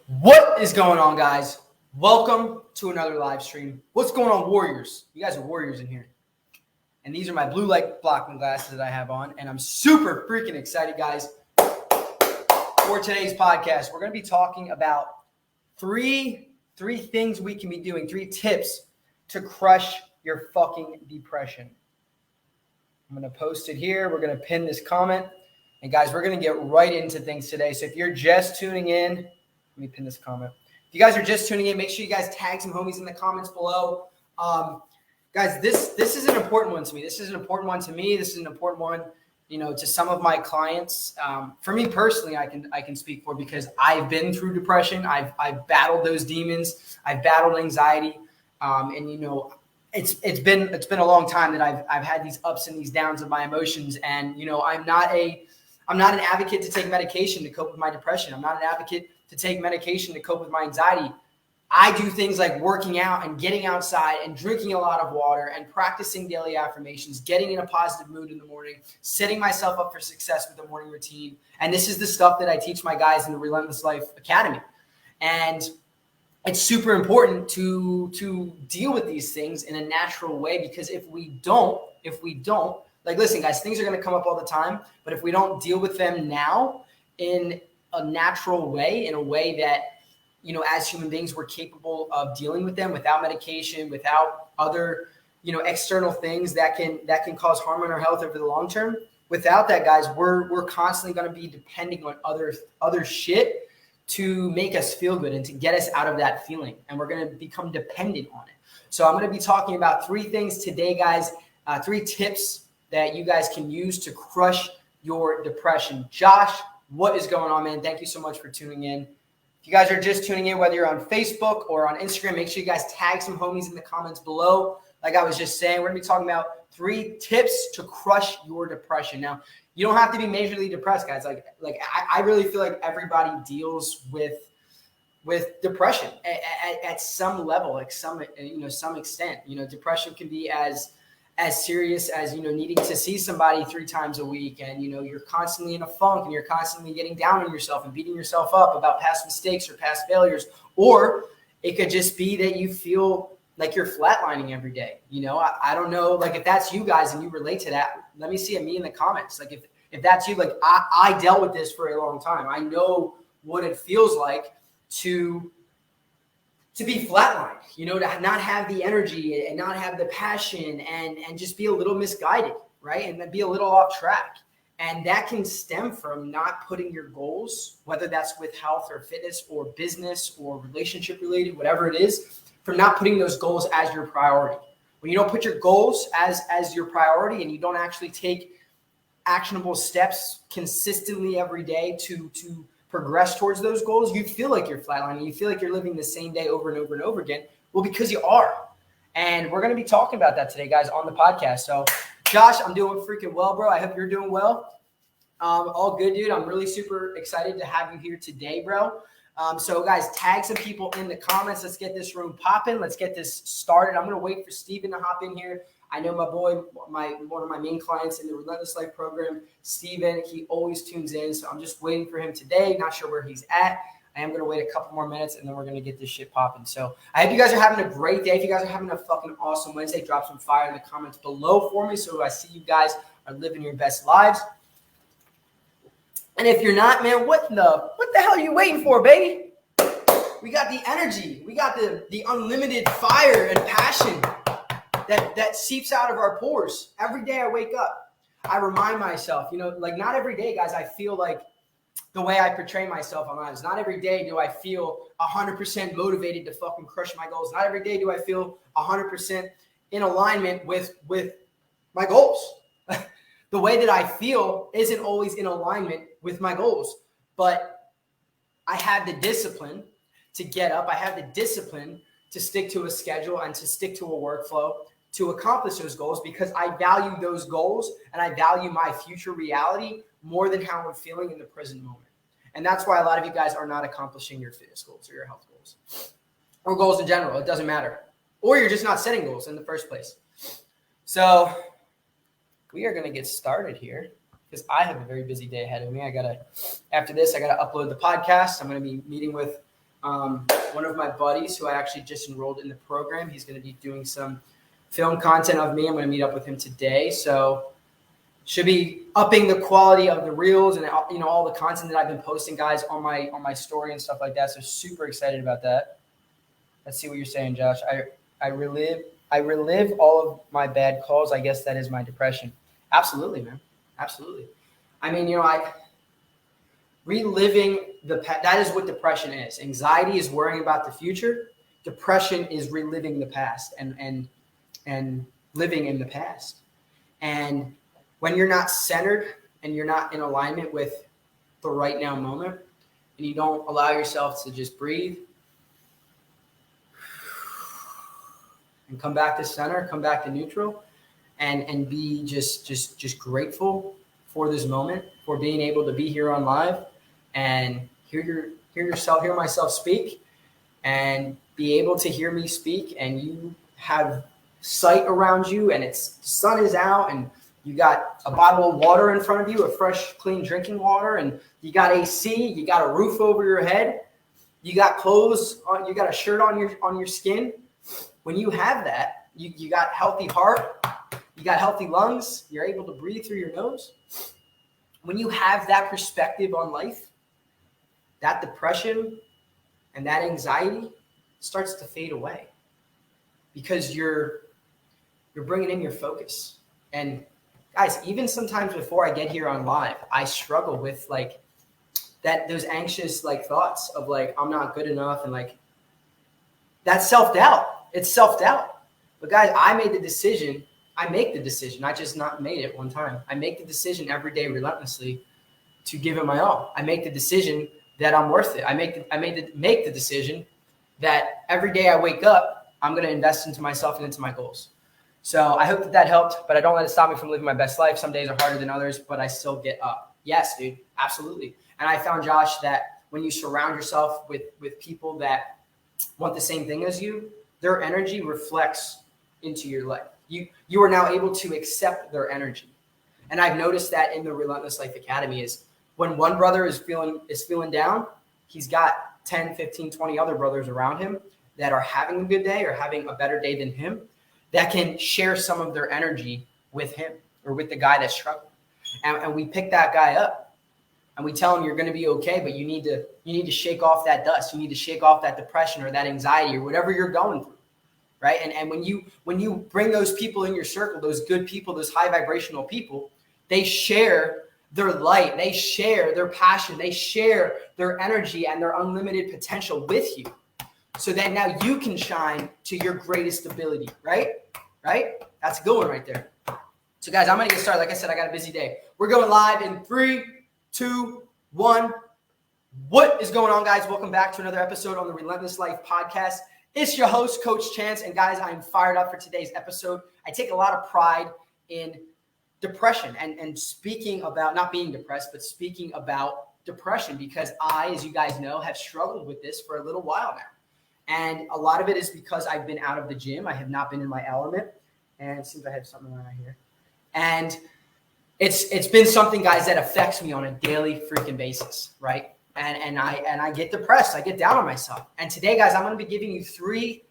What is going on, guys? Welcome to another live stream. What's going on, Warriors? You guys are Warriors in here. And these are my blue light blocking glasses that I have on. And I'm super freaking excited, guys, for today's podcast. We're going to be talking about three things we can be doing, 3 tips to crush your fucking depression. I'm going to post it here. We're going to pin this comment. And guys, we're going to get right into things today. So if you're just tuning in, let me pin this comment. If you guys are just tuning in, make sure you guys tag some homies in the comments below. Guys, this is an important one to me. This is an important one to me. This is an important one, to some of my clients. For me personally, I can speak for, because I've been through depression. I've battled those demons. I've battled anxiety. It's been a long time that I've had these ups and these downs of my emotions. And, I'm not an advocate to take medication to cope with my depression. I'm not an advocate to take medication to cope with my anxiety. I do things like working out and getting outside and drinking a lot of water and practicing daily affirmations, getting in a positive mood in the morning, setting myself up for success with a morning routine. And this is the stuff that I teach my guys in the Relentless Life Academy. And it's super important to deal with these things in a natural way, because if we don't, like, listen, guys, things are going to come up all the time, but if we don't deal with them now in a natural way, in a way that, as human beings, we're capable of dealing with them without medication, without other, external things that can cause harm on our health over the long term. Without that, guys, we're constantly going to be depending on other shit to make us feel good and to get us out of that feeling. And we're going to become dependent on it. So I'm going to be talking about 3 things today, guys, 3 tips that you guys can use to crush your depression. Josh, what is going on, man? Thank you so much for tuning in. If you guys are just tuning in, whether you're on Facebook or on Instagram, make sure you guys tag some homies in the comments below. Like I was just saying, we're going to be talking about 3 tips to crush your depression. Now, you don't have to be majorly depressed, guys. I really feel like everybody deals with depression at some level, like some extent. Depression can be as serious as, needing to see somebody 3 times a week, and, you're constantly in a funk, and you're constantly getting down on yourself and beating yourself up about past mistakes or past failures. Or it could just be that you feel like you're flatlining every day. I don't know, like, if that's you guys and you relate to that, let me see me in the comments. Like, if that's you, like, I dealt with this for a long time. I know what it feels like to be flatlined, to not have the energy and not have the passion and just be a little misguided, right? And then be a little off track. And that can stem from not putting your goals, whether that's with health or fitness or business or relationship related, whatever it is, from not putting those goals as your priority. When you don't put your goals as your priority, and you don't actually take actionable steps consistently every day to progress towards those goals, you feel like you're flatlining. You feel like you're living the same day over and over and over again. Well, because you are. And we're going to be talking about that today, guys, on the podcast. So, Josh, I'm doing freaking well, bro. I hope you're doing well. All good, dude. I'm really super excited to have you here today, bro. So, guys, tag some people in the comments. Let's get this room popping. Let's get this started. I'm going to wait for Steven to hop in here. I know my boy, one of my main clients in the Relentless Life program, Steven, he always tunes in. So I'm just waiting for him today. Not sure where he's at. I am going to wait a couple more minutes, and then we're going to get this shit popping. So I hope you guys are having a great day. If you guys are having a fucking awesome Wednesday, drop some fire in the comments below for me, so I see you guys are living your best lives. And if you're not, man, what the hell are you waiting for, baby? We got the energy. We got the unlimited fire and passion that seeps out of our pores. Every day I wake up, I remind myself, like, not every day, guys, I feel like the way I portray myself online. Not every day do I feel 100% motivated to fucking crush my goals. Not every day do I feel 100% in alignment with my goals. The way that I feel isn't always in alignment with my goals, but I have the discipline to get up. I have the discipline to stick to a schedule and to stick to a workflow to accomplish those goals, because I value those goals and I value my future reality more than how I'm feeling in the present moment. And that's why a lot of you guys are not accomplishing your fitness goals or your health goals or goals in general. It doesn't matter. Or you're just not setting goals in the first place. So we are going to get started here, because I have a very busy day ahead of me. After this, I got to upload the podcast. I'm going to be meeting with One of my buddies who I actually just enrolled in the program, he's going to be doing some film content of me. I'm going to meet up with him today. So should be upping the quality of the reels and all the content that I've been posting, guys, on my story and stuff like that. So super excited about that. Let's see what you're saying, Josh. I relive all of my bad calls. I guess that is my depression. Absolutely, man. Absolutely. I mean, reliving that is what depression is. Anxiety is worrying about the future. Depression is reliving the past and living in the past. And when you're not centered and you're not in alignment with the right now moment, and you don't allow yourself to just breathe and come back to center, come back to neutral, and be just grateful for this moment, for being able to be here on live and hear myself speak and be able to hear me speak, and you have sight around you and sun is out and you got a bottle of water in front of you, a fresh, clean drinking water, and you got AC, you got a roof over your head, you got clothes on, you got a shirt on your skin. When you have that, you got healthy heart, you got healthy lungs, you're able to breathe through your nose. When you have that perspective on life, that depression and that anxiety starts to fade away because you're bringing in your focus. And guys, even sometimes before I get here on live, I struggle with those anxious thoughts of I'm not good enough, and that's self-doubt. It's self-doubt. But guys, I make the decision. I just not made it one time. I make the decision every day relentlessly to give it my all. I make the decision that I'm worth it. I make the decision that every day I wake up, I'm going to invest into myself and into my goals. So I hope that helped, but I don't let it stop me from living my best life. Some days are harder than others, but I still get up. Yes, dude, absolutely. And I found, Josh, that when you surround yourself with people that want the same thing as you, their energy reflects into your life. You are now able to accept their energy. And I've noticed that in the Relentless Life Academy is when one brother is feeling down, he's got 10, 15, 20 other brothers around him that are having a good day or having a better day than him, that can share some of their energy with him or with the guy that's struggling. And we pick that guy up and we tell him, you're going to be okay, but you need to shake off that dust. You need to shake off that depression or that anxiety or whatever you're going through. Right. And when you bring those people in your circle, those good people, those high vibrational people, they share their light, they share their passion, they share their energy and their unlimited potential with you. So that now you can shine to your greatest ability, right? Right? That's a good one right there. So guys, I'm going to get started. Like I said, I got a busy day. We're going live in 3, 2, 1. What is going on, guys? Welcome back to another episode on the Relentless Life Podcast. It's your host, Coach Chance. And guys, I'm fired up for today's episode. I take a lot of pride in depression and speaking about not being depressed, but speaking about depression because I, as you guys know, have struggled with this for a little while now. And a lot of it is because I've been out of the gym. I have not been in my element. And it seems I have something around here. And it's been something, guys, that affects me on a daily freaking basis, right? And I get depressed. I get down on myself. And today, guys, I'm going to be giving you three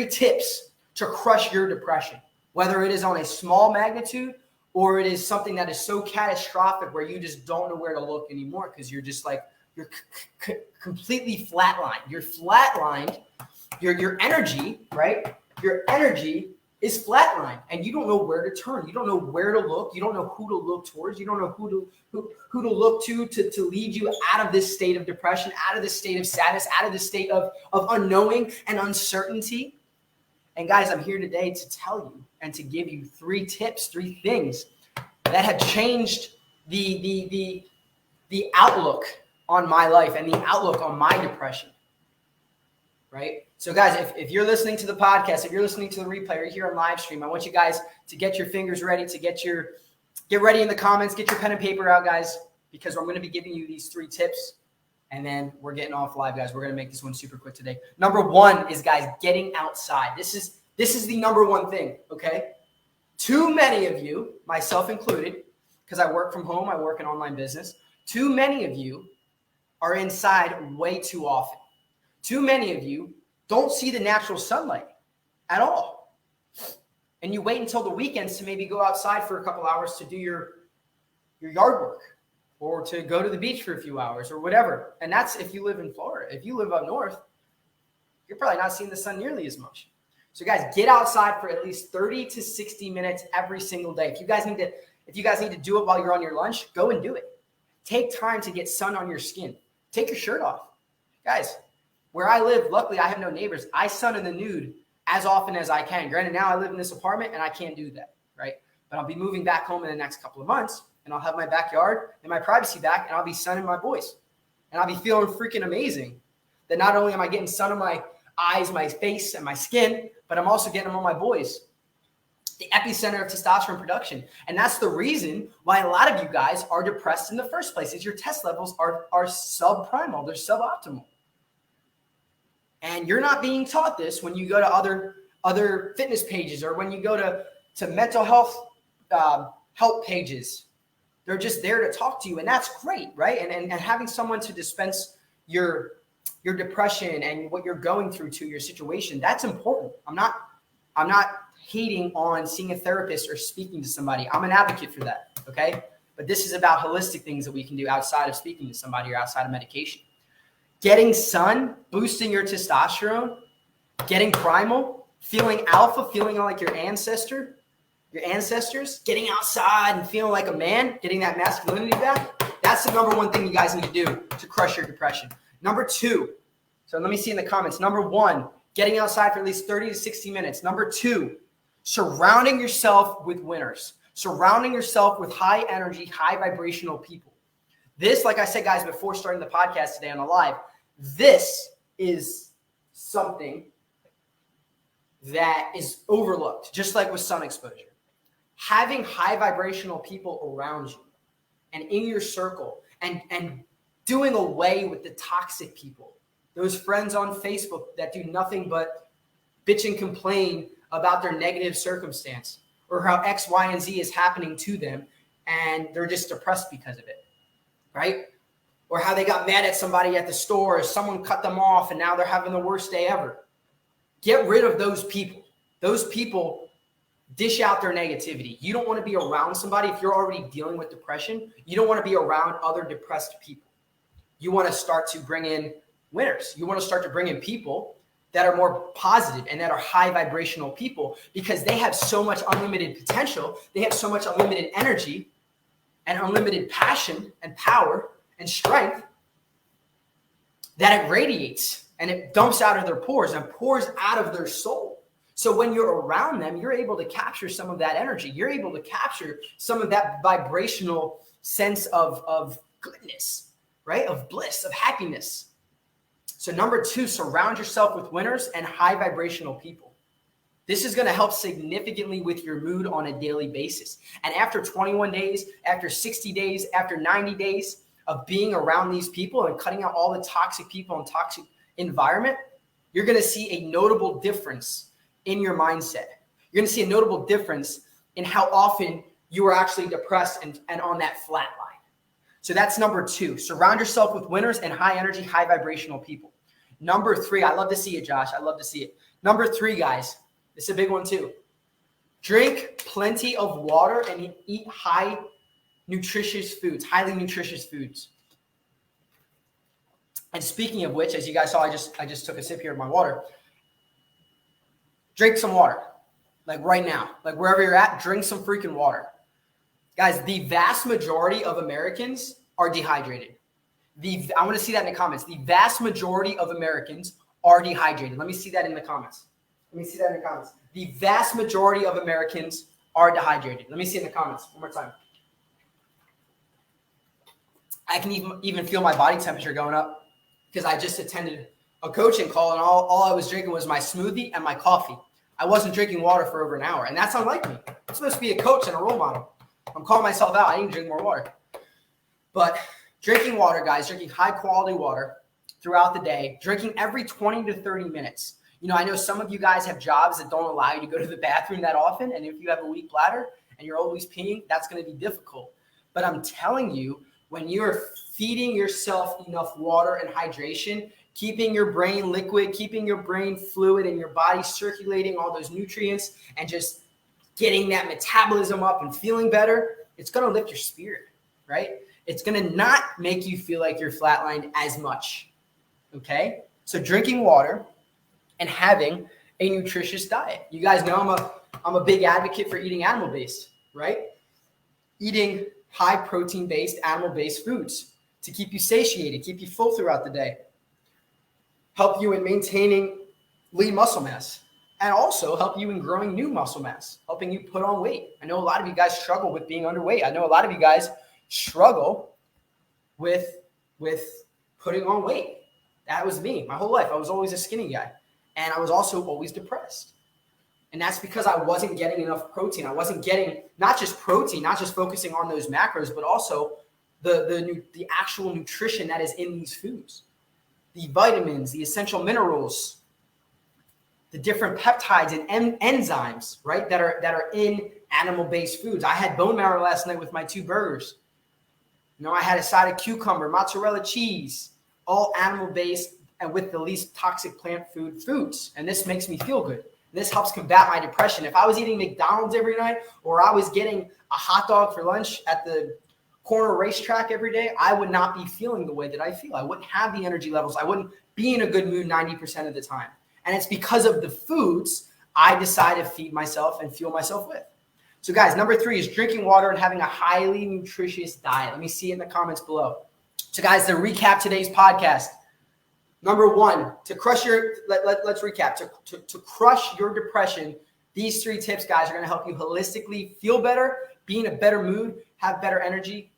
tips to crush your depression, whether it is on a small magnitude or it is something that is so catastrophic where you just don't know where to look anymore because you're just you're completely flatlined. You're flatlined. Your energy, right? Your energy is flatlined, and you don't know where to turn. You don't know where to look. You don't know who to look towards. You don't know who to look to lead you out of this state of depression, out of this state of sadness, out of this state of unknowing and uncertainty. And guys, I'm here today to tell you and to give you 3 tips, 3 things that have changed the outlook on my life and the outlook on my depression, right? So guys, if you're listening to the podcast, if you're listening to the replay or here on live stream, I want you guys to get your fingers ready, to get ready in the comments, get your pen and paper out, guys, because I'm going to be giving you these 3 tips and then we're getting off live, guys. We're going to make this one super quick today. Number 1 is, guys, getting outside. This is the number 1 thing, okay? Too many of you, myself included, because I work from home, I work in online business, too many of you are inside way too often. Too many of you don't see the natural sunlight at all. And you wait until the weekends to maybe go outside for a couple hours to do your yard work or to go to the beach for a few hours or whatever. And that's if you live in Florida. If you live up north, you're probably not seeing the sun nearly as much. So guys, get outside for at least 30 to 60 minutes every single day. If you guys need to do it while you're on your lunch, go and do it. Take time to get sun on your skin. Take your shirt off. Guys, where I live, luckily I have no neighbors. I sun in the nude as often as I can. Granted, now I live in this apartment and I can't do that, right? But I'll be moving back home in the next couple of months and I'll have my backyard and my privacy back and I'll be sunning my boys. And I'll be feeling freaking amazing that not only am I getting sun on my eyes, my face, and my skin, but I'm also getting them on my boys. The epicenter of testosterone production. And that's the reason why a lot of you guys are depressed in the first place, is your test levels are subprimal, they're suboptimal. And you're not being taught this when you go to other fitness pages or when you go to mental health help pages. They're just there to talk to you, and that's great, right? And having someone to dispense your depression and what you're going through to your situation, that's important. I'm not hating on seeing a therapist or speaking to somebody. I'm an advocate for that, okay? But this is about holistic things that we can do outside of speaking to somebody or outside of medication. Getting sun, boosting your testosterone, getting primal, feeling alpha, feeling like your ancestors, getting outside and feeling like a man, getting that masculinity back. That's the number one thing you guys need to do to crush your depression. Number two, so let me see in the comments. Number one, getting outside for at least 30 to 60 minutes. Number two, surrounding yourself with winners. Surrounding yourself with high energy, high vibrational people. This, like I said, guys, before starting the podcast today on the live, this is something that is overlooked, just like with sun exposure. Having high vibrational people around you and in your circle and doing away with the toxic people, those friends on Facebook that do nothing but bitch and complain about their negative circumstance or how X, Y, and Z is happening to them and they're just depressed because of it, right? Or how they got mad at somebody at the store or someone cut them off and now they're having the worst day ever. Get rid of those people. Those people dish out their negativity. You don't want to be around somebody if you're already dealing with depression. You don't want to be around other depressed people. You want to start to bring in winners. You want to start to bring in people that are more positive and that are high vibrational people because they have so much unlimited potential. They have so much unlimited energy and unlimited passion and power and strength that it radiates and it dumps out of their pores and pours out of their soul. So when you're around them, you're able to capture some of that energy. You're able to capture some of that vibrational sense of goodness, right? Of bliss, of happiness. So number two, surround yourself with winners and high vibrational people. This is going to help significantly with your mood on a daily basis. And after 21 days, after 60 days, after 90 days of being around these people and cutting out all the toxic people and toxic environment, you're going to see a notable difference in your mindset. You're going to see a notable difference in how often you are actually depressed and on that flat line. So that's number two. Surround yourself with winners and high energy, high vibrational people. Number three, I love to see it, Josh. I love to see it. Number three, guys, this is a big one too. Drink plenty of water and eat highly nutritious foods. And speaking of which, as you guys saw, I just took a sip here of my water. Drink some water, like right now, like wherever you're at, drink some freaking water. Guys, the vast majority of Americans are dehydrated. I want to see that in the comments. The vast majority of Americans are dehydrated. Let me see that in the comments. The vast majority of Americans are dehydrated. Let me see in the comments one more time. I can even feel my body temperature going up because I just attended a coaching call and all I was drinking was my smoothie and my coffee. I wasn't drinking water for over an hour, and that's unlike me. I'm supposed to be a coach and a role model. I'm calling myself out. I need to drink more water. But drinking water, guys, drinking high quality water throughout the day, drinking every 20 to 30 minutes. You know, I know some of you guys have jobs that don't allow you to go to the bathroom that often. And if you have a weak bladder and you're always peeing, that's going to be difficult. But I'm telling you, when you're feeding yourself enough water and hydration, keeping your brain liquid, keeping your brain fluid and your body circulating all those nutrients and just getting that metabolism up and feeling better, it's going to lift your spirit, right? It's going to not make you feel like you're flatlined as much, okay? So drinking water and having a nutritious diet. You guys know I'm a big advocate for eating animal-based, right? Eating high protein-based, animal-based foods to keep you satiated, keep you full throughout the day, help you in maintaining lean muscle mass, and also help you in growing new muscle mass, helping you put on weight. I know a lot of you guys struggle with being underweight. I know a lot of you guys struggle with putting on weight. That was me my whole life. I was always a skinny guy, and I was also always depressed. And that's because I wasn't getting enough protein. I wasn't getting not just protein, not just focusing on those macros, but also the actual nutrition that is in these foods. The vitamins, the essential minerals, the different peptides and enzymes, right, that are in animal-based foods. I had bone marrow last night with my 2 burgers. You know, I had a side of cucumber, mozzarella cheese, all animal-based and with the least toxic plant foods. And this makes me feel good. This helps combat my depression. If I was eating McDonald's every night or I was getting a hot dog for lunch at the corner racetrack every day, I would not be feeling the way that I feel. I wouldn't have the energy levels. I wouldn't be in a good mood 90% of the time. And it's because of the foods I decide to feed myself and fuel myself with. So guys, number 3 is drinking water and having a highly nutritious diet. Let me see it in the comments below. So guys, to recap today's podcast, number 1, to crush your, let's recap, to crush your depression, these 3 tips, guys, are going to help you holistically feel better, be in a better mood, have better energy,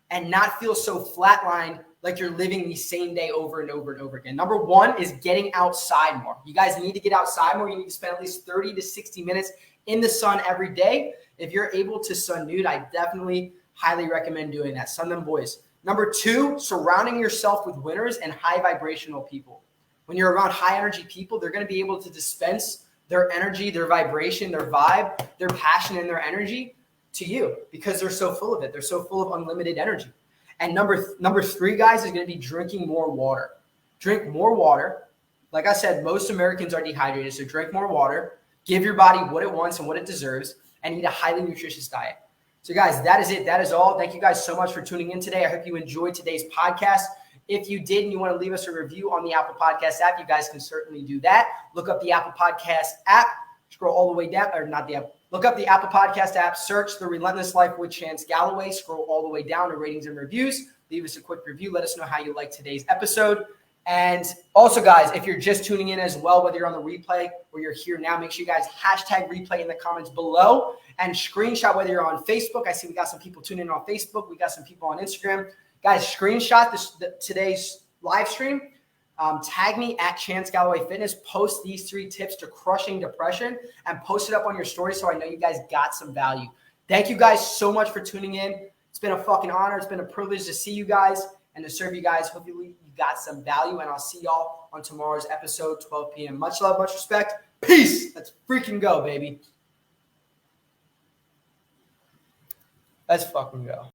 and not feel so flatlined like you're living the same day over and over and over again. Number 1 is getting outside more. You guys need to get outside more. You need to spend at least 30 to 60 minutes in the sun every day. If you're able to sun nude, I definitely highly recommend doing that. Sun them boys. Number 2, surrounding yourself with winners and high vibrational people. When you're around high energy people, they're going to be able to dispense their energy, their vibration, their vibe, their passion, and their energy to you because they're so full of it. They're so full of unlimited energy. And number 3, guys, is going to be drinking more water. Drink more water. Like I said, most Americans are dehydrated, so drink more water. Give your body what it wants and what it deserves, and eat a highly nutritious diet. So guys, that is it. That is all. Thank you guys so much for tuning in today. I hope you enjoyed today's podcast. If you did and you want to leave us a review on the Apple Podcast app, you guys can certainly do that. Look up the Apple Podcast app, scroll all the way down, or not the app. Look up the Apple Podcast app, search The Relentless Life with Chance Galloway, scroll all the way down to ratings and reviews. Leave us a quick review. Let us know how you liked today's episode. And also, guys, if you're just tuning in as well, whether you're on the replay or you're here now, make sure you guys hashtag replay in the comments below and screenshot whether you're on Facebook. I see we got some people tuning in on Facebook. We got some people on Instagram. Guys, screenshot today's live stream. Tag me at Chance Galloway Fitness. Post these 3 tips to crushing depression and post it up on your story so I know you guys got some value. Thank you guys so much for tuning in. It's been a fucking honor. It's been a privilege to see you guys and to serve you guys. Hopefully you got some value, and I'll see y'all on tomorrow's episode, 12 p.m. Much love, much respect. Peace. Let's freaking go, baby. Let's fucking go.